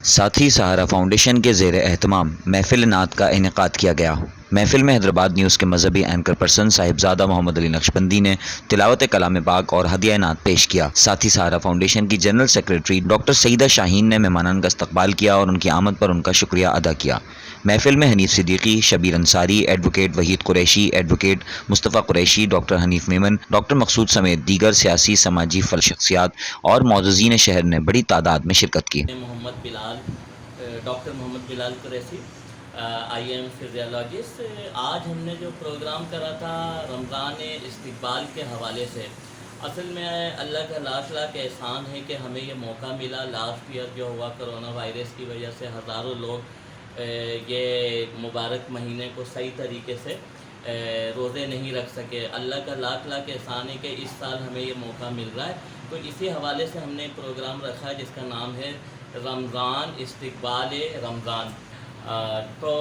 ساتھی سہارا فاؤنڈیشن کے زیر اہتمام محفل نعت کا انعقاد کیا گیا۔ محفل میں حیدرآباد نیوز کے مذہبی اینکر پرسن صاحبزادہ محمد علی نقشبندی نے تلاوت کلام پاک اور ہدیہ نعت پیش کیا۔ ساتھی سہارا فاؤنڈیشن کی جنرل سیکریٹری ڈاکٹر سعیدہ شاہین نے مہمانان کا استقبال کیا اور ان کی آمد پر ان کا شکریہ ادا کیا۔ محفل میں حنیف صدیقی، شبیر انصاری، ایڈوکیٹ وحید قریشی، ایڈوکیٹ مصطفیٰ قریشی، ڈاکٹر حنیف میمن، ڈاکٹر مقصود سمیت دیگر سیاسی سماجی شخصیات اور معززین شہر نے بڑی تعداد میں شرکت کی۔ Doctor Muhammad Bilal Qureshi, I am physiologist. آج ہم نے جو پروگرام کرا تھا رمضان استقبال کے حوالے سے، اصل میں اللہ کا لاکھ لاکھ احسان ہے کہ ہمیں یہ موقع ملا۔ لاسٹ ایئر جو ہوا کرونا وائرس کی وجہ سے ہزاروں لوگ یہ مبارک مہینے کو صحیح طریقے سے روزے نہیں رکھ سکے۔ اللہ کا لاکھ لاکھ احسان ہے کہ اس سال ہمیں یہ موقع مل رہا ہے، تو اسی حوالے سے ہم نے پروگرام رکھا جس کا نام ہے رمضان استقبال رمضان۔ تو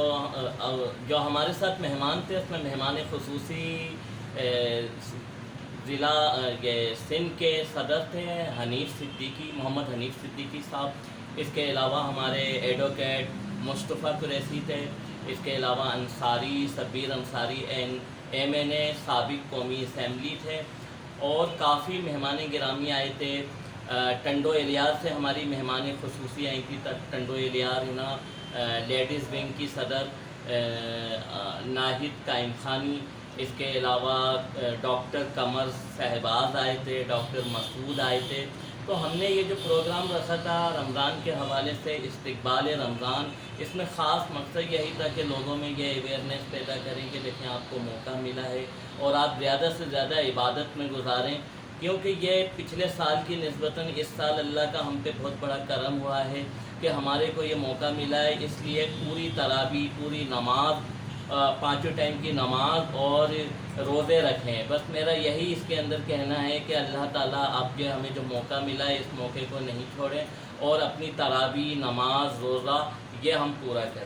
جو ہمارے ساتھ مہمان تھے اس میں مہمان خصوصی ضلع سندھ کے صدر تھے حنیف صدیقی، محمد حنیف صدیقی صاحب۔ اس کے علاوہ ہمارے ایڈوکیٹ مصطفیٰ قریشی تھے۔ اس کے علاوہ انصاری، شبیر انصاری ایم این اے سابق قومی اسمبلی تھے، اور کافی مہمان گرامی آئے تھے۔ ٹنڈو الیار سے ہماری مہمان خصوصی آئی تھی، ٹنڈو الیار نا لیڈیز ونگ کی صدر ناہید قائم خانی۔ اس کے علاوہ ڈاکٹر قمر صاحباز آئے تھے، ڈاکٹر مسعود آئے تھے۔ تو ہم نے یہ جو پروگرام رکھا تھا رمضان کے حوالے سے استقبال رمضان، اس میں خاص مقصد یہی تھا کہ لوگوں میں یہ اویئرنیس پیدا کریں کہ دیکھیں آپ کو موقع ملا ہے اور آپ زیادہ سے زیادہ عبادت میں گزاریں، کیونکہ یہ پچھلے سال کی نسبتاً اس سال اللہ کا ہم پہ بہت بڑا کرم ہوا ہے کہ ہمارے کو یہ موقع ملا ہے۔ اس لیے پوری تراویح، پوری نماز، پانچوں ٹائم کی نماز اور روزے رکھیں۔ بس میرا یہی اس کے اندر کہنا ہے کہ اللہ تعالیٰ آپ کے ہمیں جو موقع ملا ہے اس موقع کو نہیں چھوڑیں، اور اپنی تراویح، نماز، روزہ یہ ہم پورا کریں۔